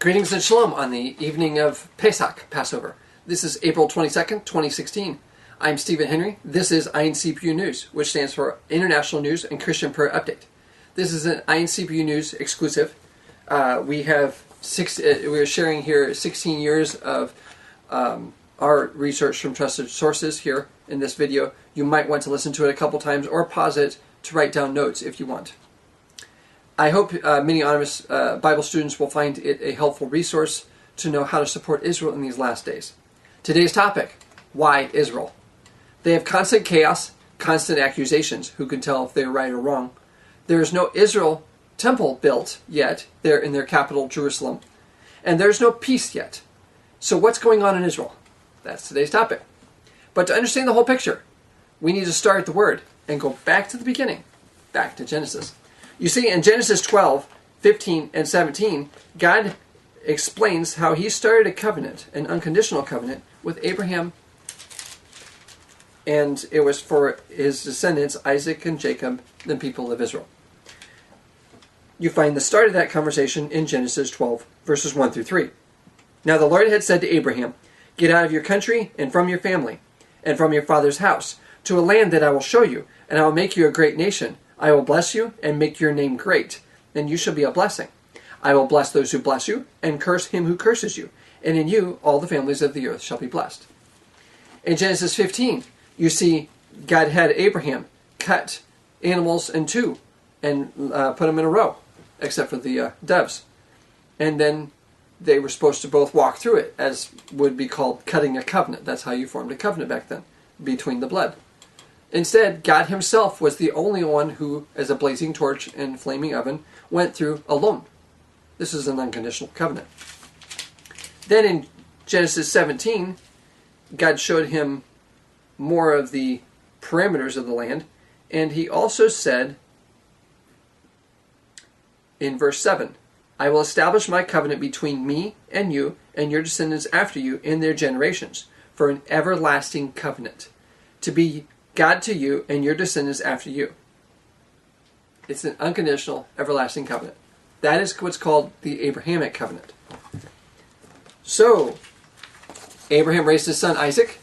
Greetings and shalom on the evening of Pesach, Passover. This is April 22nd, 2016. I'm Stephen Henry. This is INCPU News, which stands for International News and Christian Prayer Update. This is an INCPU News exclusive. We are sharing here 16 years of our research from trusted sources here in this video. You might want to listen to it a couple times or pause it to write down notes if you want. I hope many anonymous Bible students will find it a helpful resource to know how to support Israel in these last days. Today's topic, why Israel? They have constant chaos, constant accusations. Who can tell if they're right or wrong? There is no Israel temple built yet. They're in their capital, Jerusalem. And there's no peace yet. So what's going on in Israel? That's today's topic. But to understand the whole picture, we need to start at the Word and go back to the beginning, back to Genesis. You see, in Genesis 12, 15, and 17, God explains how he started a covenant, an unconditional covenant, with Abraham, and it was for his descendants, Isaac and Jacob, the people of Israel. You find the start of that conversation in Genesis 12, verses 1 through 3. Now the Lord had said to Abraham, "Get out of your country and from your family and from your father's house to a land that I will show you, and I will make you a great nation. I will bless you and make your name great, and you shall be a blessing. I will bless those who bless you, and curse him who curses you, and in you all the families of the earth shall be blessed." In Genesis 15, you see God had Abraham cut animals in two and put them in a row, except for the doves. And then they were supposed to both walk through it, as would be called cutting a covenant. That's how you formed a covenant back then, between the blood. Instead, God himself was the only one who, as a blazing torch and flaming oven, went through alone. This is an unconditional covenant. Then in Genesis 17, God showed him more of the parameters of the land, and he also said in verse 7, "I will establish my covenant between me and you and your descendants after you in their generations, for an everlasting covenant, to be God to you and your descendants after you." It's an unconditional, everlasting covenant. That is what's called the Abrahamic covenant. So, Abraham raised his son Isaac.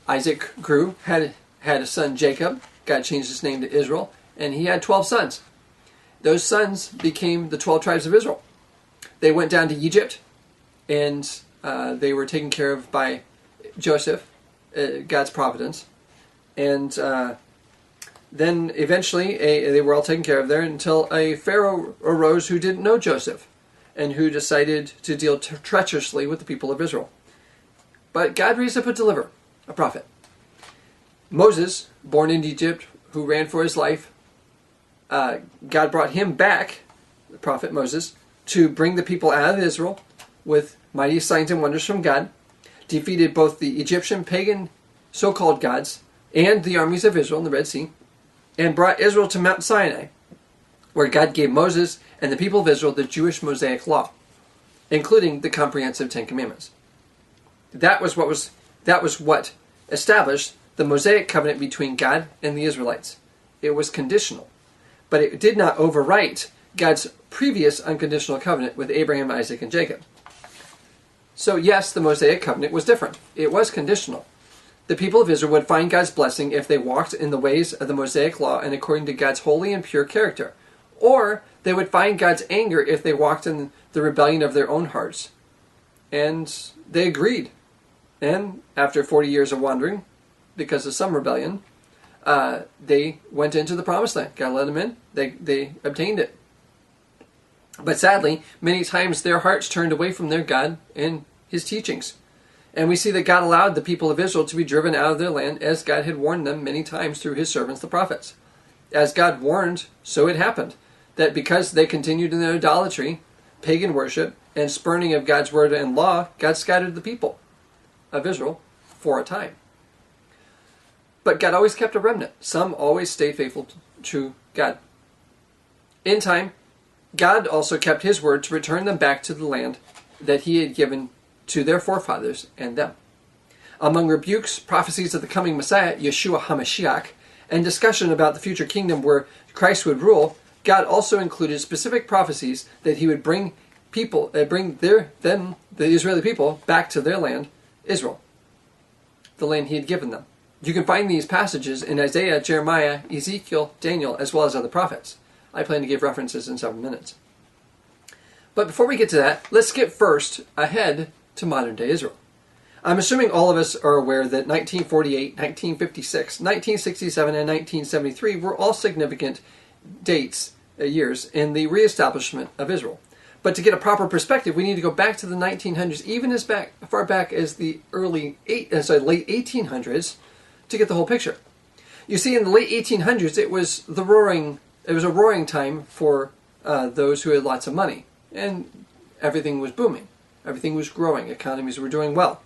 Isaac grew, had a son Jacob. God changed his name to Israel, and he had 12 sons. Those sons became the 12 tribes of Israel. They went down to Egypt, and they were taken care of by Joseph, God's providence. And then eventually they were all taken care of there until a Pharaoh arose who didn't know Joseph and who decided to deal treacherously with the people of Israel. But God raised up a deliverer, a prophet. Moses, born in Egypt, who ran for his life, God brought him back, the prophet Moses, to bring the people out of Israel with mighty signs and wonders from God, defeated both the Egyptian pagan so-called gods and the armies of Israel in the Red Sea, and brought Israel to Mount Sinai, where God gave Moses and the people of Israel the Jewish Mosaic Law, including the comprehensive Ten Commandments. That was what established the Mosaic covenant between God and the Israelites. It was conditional, but it did not overwrite God's previous unconditional covenant with Abraham, Isaac, and Jacob. So yes, the Mosaic covenant was different. It was conditional. The people of Israel would find God's blessing if they walked in the ways of the Mosaic Law and according to God's holy and pure character. Or they would find God's anger if they walked in the rebellion of their own hearts. And they agreed. And after 40 years of wandering, because of some rebellion, they went into the promised land. God let them in. They obtained it. But sadly, many times their hearts turned away from their God and his teachings. And we see that God allowed the people of Israel to be driven out of their land, as God had warned them many times through his servants, the prophets. As God warned, so it happened, that because they continued in their idolatry, pagan worship, and spurning of God's word and law, God scattered the people of Israel for a time. But God always kept a remnant. Some always stayed faithful to God. In time, God also kept his word to return them back to the land that he had given to their forefathers and them. Among rebukes, prophecies of the coming Messiah, Yeshua HaMashiach, and discussion about the future kingdom where Christ would rule, God also included specific prophecies that he would bring people, the Israeli people, back to their land, Israel, the land he had given them. You can find these passages in Isaiah, Jeremiah, Ezekiel, Daniel, as well as other prophets. I plan to give references in several minutes. But before we get to that, let's skip first ahead to modern-day Israel. I'm assuming all of us are aware that 1948, 1956, 1967, and 1973 were all significant years in the reestablishment of Israel. But to get a proper perspective, we need to go back to the 1900s, even as far back as the late 1800s, to get the whole picture. You see, in the late 1800s, it was a roaring time for those who had lots of money, and everything was booming, everything was growing, economies were doing well,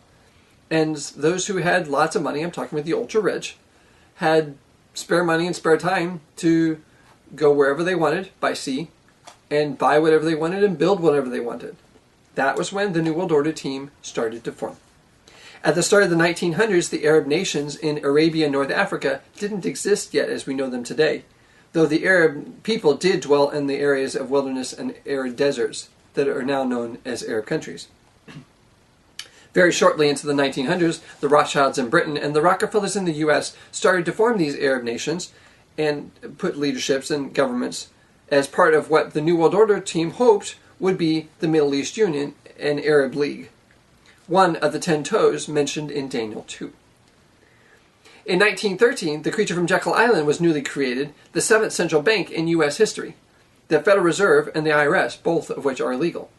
and those who had lots of money, I'm talking about the ultra rich, had spare money and spare time to go wherever they wanted by sea, and buy whatever they wanted and build whatever they wanted. That was when the New World Order team started to form. At the start of the 1900s, the Arab nations in Arabia and North Africa didn't exist yet as we know them today, though the Arab people did dwell in the areas of wilderness and arid deserts that are now known as Arab countries. Very shortly into the 1900s, the Rothschilds in Britain and the Rockefellers in the U.S. started to form these Arab nations and put leaderships and governments as part of what the New World Order team hoped would be the Middle East Union and Arab League, one of the 10 toes mentioned in Daniel 2. In 1913, the creature from Jekyll Island was newly created, the seventh central bank in U.S. history, the Federal Reserve and the IRS, both of which are illegal.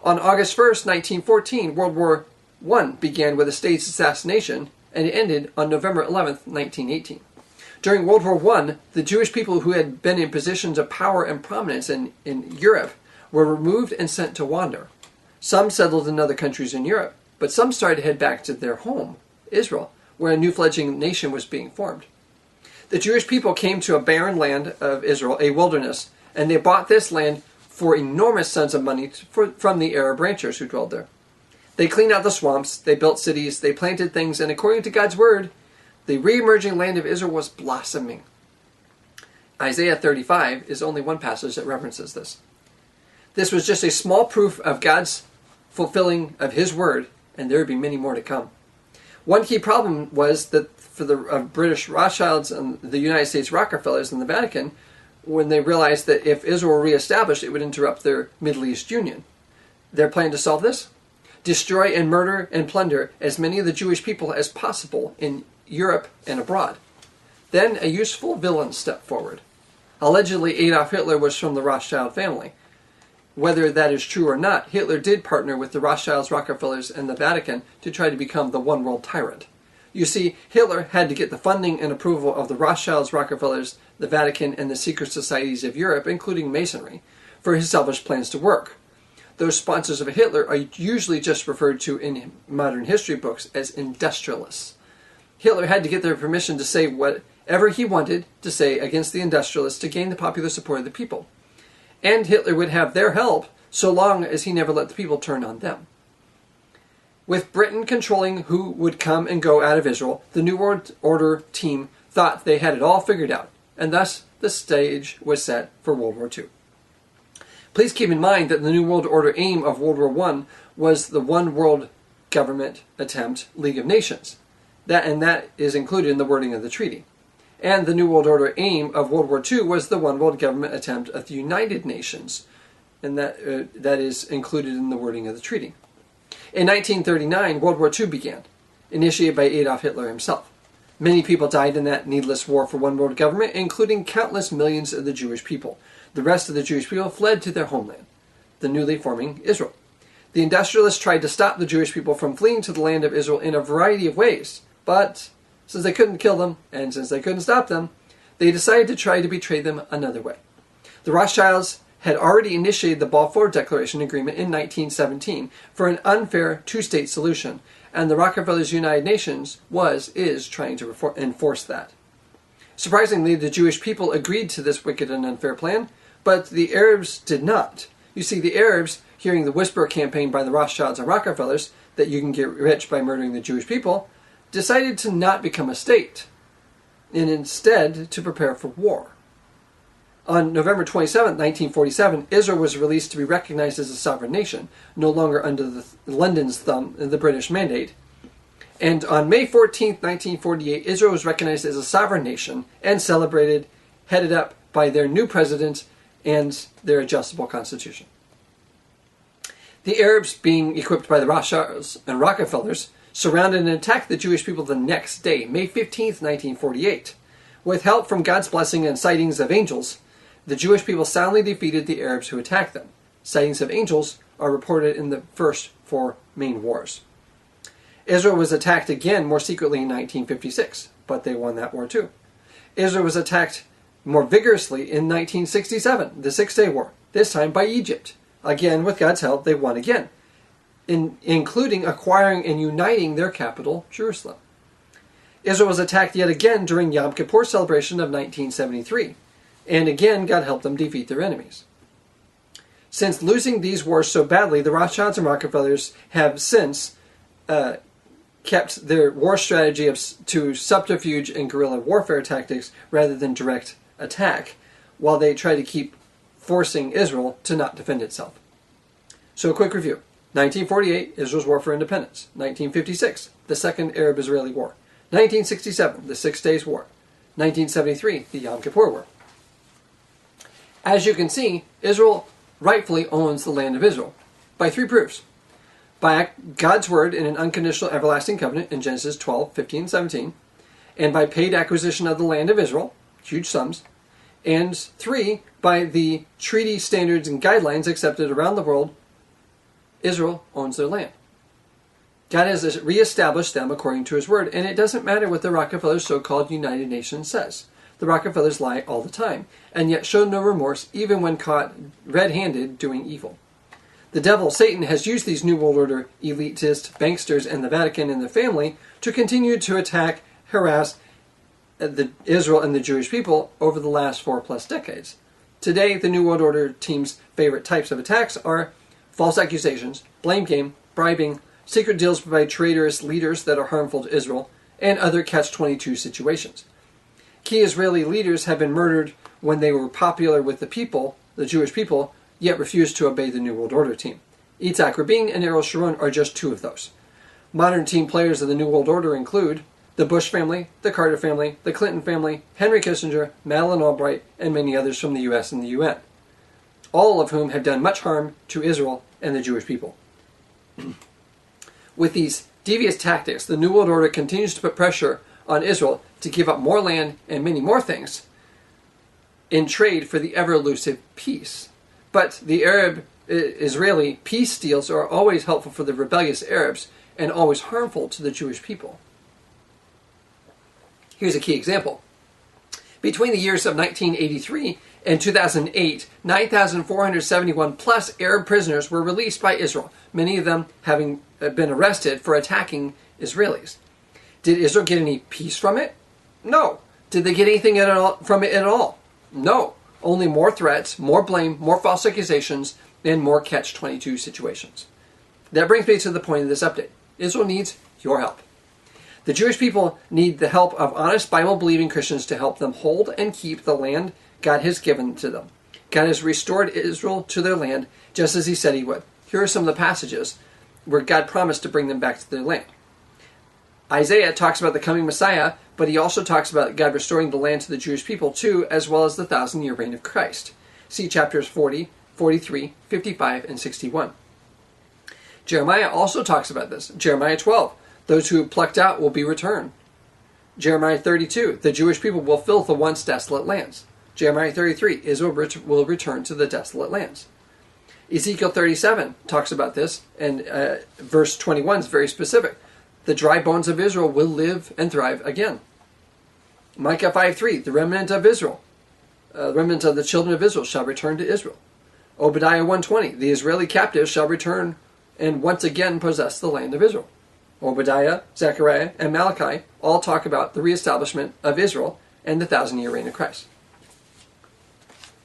On August 1st, 1914, World War I began with a staged assassination, and it ended on November 11th, 1918. During World War I, the Jewish people who had been in positions of power and prominence in Europe were removed and sent to wander. Some settled in other countries in Europe, but some started to head back to their home, Israel, where a new fledgling nation was being formed. The Jewish people came to a barren land of Israel, a wilderness, and they bought this land for enormous sums of money from the Arab ranchers who dwelled there. They cleaned out the swamps, they built cities, they planted things, and according to God's word, the re-emerging land of Israel was blossoming. Isaiah 35 is only one passage that references this. This was just a small proof of God's fulfilling of His word, and there would be many more to come. One key problem was that for the British Rothschilds and the United States Rockefellers and the Vatican, when they realized that if Israel were reestablished, it would interrupt their Middle East Union. Their plan to solve this? Destroy and murder and plunder as many of the Jewish people as possible in Europe and abroad. Then a useful villain stepped forward. Allegedly, Adolf Hitler was from the Rothschild family. Whether that is true or not, Hitler did partner with the Rothschilds, Rockefellers, and the Vatican to try to become the one world tyrant. You see, Hitler had to get the funding and approval of the Rothschilds, Rockefellers, the Vatican, and the secret societies of Europe, including Masonry, for his selfish plans to work. Those sponsors of Hitler are usually just referred to in modern history books as industrialists. Hitler had to get their permission to say whatever he wanted to say against the industrialists to gain the popular support of the people. And Hitler would have their help so long as he never let the people turn on them. With Britain controlling who would come and go out of Israel, the New World Order team thought they had it all figured out, and thus the stage was set for World War II. Please keep in mind that the New World Order aim of World War I was the one world government attempt, League of Nations. That is included in the wording of the treaty. And the New World Order aim of World War II was the one world government attempt of the United Nations, and that is included in the wording of the treaty. In 1939, World War II began, initiated by Adolf Hitler himself. Many people died in that needless war for one world government, including countless millions of the Jewish people. The rest of the Jewish people fled to their homeland, the newly forming Israel. The industrialists tried to stop the Jewish people from fleeing to the land of Israel in a variety of ways, but since they couldn't kill them, and since they couldn't stop them, they decided to try to betray them another way. The Rothschilds had already initiated the Balfour Declaration Agreement in 1917 for an unfair two-state solution, and the Rockefellers' United Nations is trying to enforce that. Surprisingly, the Jewish people agreed to this wicked and unfair plan, but the Arabs did not. You see, the Arabs, hearing the whisper campaign by the Rothschilds and Rockefellers that you can get rich by murdering the Jewish people, decided to not become a state, and instead to prepare for war. On November 27, 1947, Israel was released to be recognized as a sovereign nation, no longer under London's thumb, the British mandate. And on May 14, 1948, Israel was recognized as a sovereign nation and celebrated, headed up by their new president and their adjustable constitution. The Arabs, being equipped by the Rothschilds and Rockefellers, surrounded and attacked the Jewish people the next day, May 15, 1948. With help from God's blessing and sightings of angels, the Jewish people soundly defeated the Arabs who attacked them. Sightings of angels are reported in the first 4 main wars. Israel was attacked again more secretly in 1956, but they won that war too. Israel was attacked more vigorously in 1967, the Six-Day War, this time by Egypt. Again, with God's help, they won again, including acquiring and uniting their capital, Jerusalem. Israel was attacked yet again during Yom Kippur celebration of 1973. And again, God helped them defeat their enemies. Since losing these wars so badly, the Rothschilds and Rockefellers have since kept their war strategy to subterfuge and guerrilla warfare tactics rather than direct attack, while they try to keep forcing Israel to not defend itself. So a quick review. 1948, Israel's War for Independence. 1956, the Second Arab-Israeli War. 1967, the Six Days War. 1973, the Yom Kippur War. As you can see, Israel rightfully owns the land of Israel by 3 proofs. By God's word in an unconditional everlasting covenant in Genesis 12, 15, 17, and by paid acquisition of the land of Israel, huge sums, and 3, by the treaty standards and guidelines accepted around the world, Israel owns their land. God has reestablished them according to his word, and it doesn't matter what the Rockefellers' so-called United Nations says. The Rockefellers lie all the time, and yet show no remorse even when caught red-handed doing evil. The devil, Satan, has used these New World Order elitists, banksters, and the Vatican and their family to continue to attack, harass Israel and the Jewish people over the last 4+ decades. Today, the New World Order team's favorite types of attacks are false accusations, blame game, bribing, secret deals by traitorous leaders that are harmful to Israel, and other catch-22 situations. Key Israeli leaders have been murdered when they were popular with the people, the Jewish people, yet refused to obey the New World Order team. Yitzhak Rabin and Ariel Sharon are just 2 of those. Modern team players of the New World Order include the Bush family, the Carter family, the Clinton family, Henry Kissinger, Madeleine Albright, and many others from the US and the UN, all of whom have done much harm to Israel and the Jewish people. With these devious tactics, the New World Order continues to put pressure on Israel to give up more land and many more things in trade for the ever-elusive peace. But the Arab-Israeli peace deals are always helpful for the rebellious Arabs and always harmful to the Jewish people. Here's a key example. Between the years of 1983 and 2008, 9,471 plus Arab prisoners were released by Israel, many of them having been arrested for attacking Israelis. Did Israel get any peace from it? No. Did they get anything from it at all? No. Only more threats, more blame, more false accusations, and more catch-22 situations. That brings me to the point of this update. Israel needs your help. The Jewish people need the help of honest Bible-believing Christians to help them hold and keep the land God has given to them. God has restored Israel to their land just as he said he would. Here are some of the passages where God promised to bring them back to their land. Isaiah talks about the coming Messiah, but he also talks about God restoring the land to the Jewish people too, as well as the 1,000-year reign of Christ. See chapters 40, 43, 55, and 61. Jeremiah also talks about this. Jeremiah 12, those who plucked out will be returned. Jeremiah 32, the Jewish people will fill the once desolate lands. Jeremiah 33, Israel will return to the desolate lands. Ezekiel 37 talks about this, and verse 21 is very specific. The dry bones of Israel will live and thrive again. Micah 5:3, the remnant of Israel, the remnant of the children of Israel shall return to Israel. Obadiah 1:20, the Israeli captives shall return and once again possess the land of Israel. Obadiah, Zechariah, and Malachi all talk about the reestablishment of Israel and the 1,000-year reign of Christ.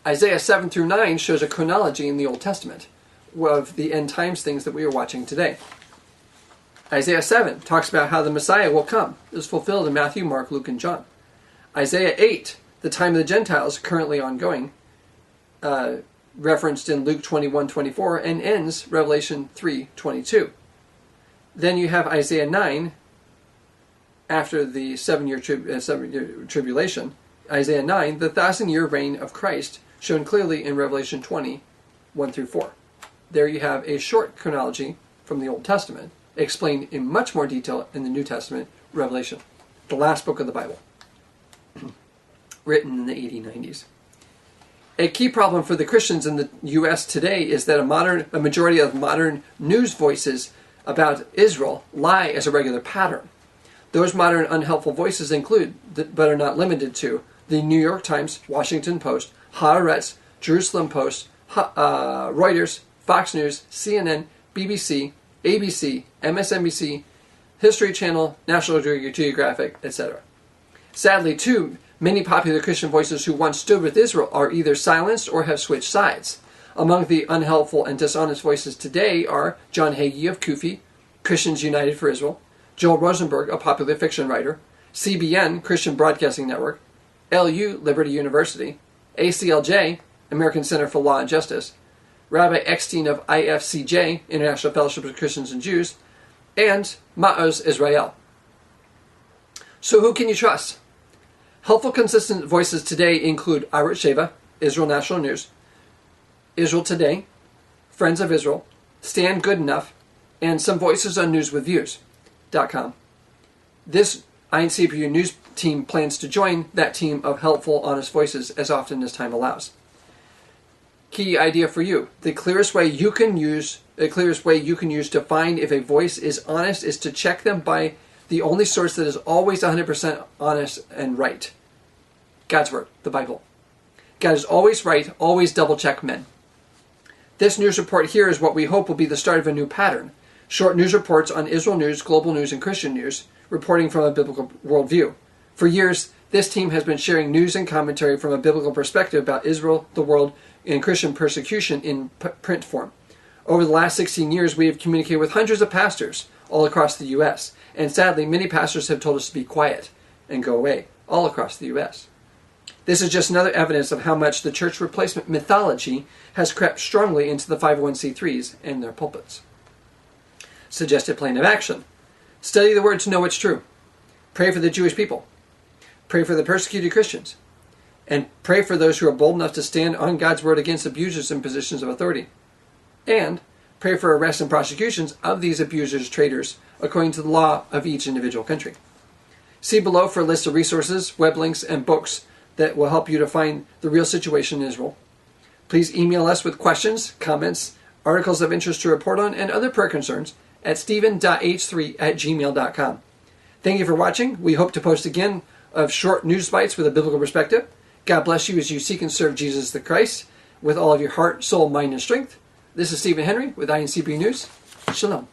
Isaiah 7 through 9 shows a chronology in the Old Testament of the end times things that we are watching today. Isaiah 7 talks about how the Messiah will come. This is fulfilled in Matthew, Mark, Luke, and John. Isaiah 8, the time of the Gentiles, currently ongoing, referenced in Luke 21:24 and ends Revelation 3:22. Then you have Isaiah 9, after the 7-year tribulation. Isaiah 9, the 1,000-year reign of Christ, shown clearly in Revelation 20:1-4. There you have a short chronology from the Old Testament, explained in much more detail in the New Testament, Revelation, the last book of the Bible, written in the 1890s. A key problem for the Christians in the U.S. today is that a majority of modern news voices about Israel lie as a regular pattern. Those modern unhelpful voices include, but are not limited to, the New York Times, Washington Post, Haaretz, Jerusalem Post, Reuters, Fox News, CNN, BBC, ABC, MSNBC, History Channel, National Geographic, etc. Sadly, too, many popular Christian voices who once stood with Israel are either silenced or have switched sides. Among the unhelpful and dishonest voices today are John Hagee of Kufi, Christians United for Israel, Joel Rosenberg, a popular fiction writer, CBN, Christian Broadcasting Network, LU, Liberty University, ACLJ, American Center for Law and Justice, Rabbi Eckstein of IFCJ, International Fellowship of Christians and Jews, and Ma'oz Israel. So who can you trust? Helpful, consistent voices today include Arutz Sheva, Israel National News, Israel Today, Friends of Israel, Stand Good Enough, and some voices on newswithviews.com. This INCPU news team plans to join that team of helpful, honest voices as often as time allows. Key idea for you: the clearest way you can use to find if a voice is honest is to check them by the only source that is always 100% honest and right: God's Word, the Bible. God is always right. Always double check men. This news report here is what we hope will be the start of a new pattern. Short news reports on Israel news, global news, and Christian news, reporting from a biblical worldview. For years, this team has been sharing news and commentary from a biblical perspective about Israel, the world, and Christian persecution in print form. Over the last 16 years, we have communicated with hundreds of pastors all across the U.S., and sadly, many pastors have told us to be quiet and go away all across the U.S. This is just another evidence of how much the church replacement mythology has crept strongly into the 501c3s and their pulpits. Suggested plan of action: study the Word to know what's true. Pray for the Jewish people. Pray for the persecuted Christians. And pray for those who are bold enough to stand on God's Word against abusers in positions of authority. And pray for arrests and prosecutions of these abusers, traitors, according to the law of each individual country. See below for a list of resources, web links, and books that will help you to find the real situation in Israel. Please email us with questions, comments, articles of interest to report on, and other prayer concerns at stephen.h3@gmail.com. Thank you for watching. We hope to post again of short news bites with a biblical perspective. God bless you as you seek and serve Jesus the Christ with all of your heart, soul, mind, and strength. This is Stephen Henry with INCPU News. Shalom.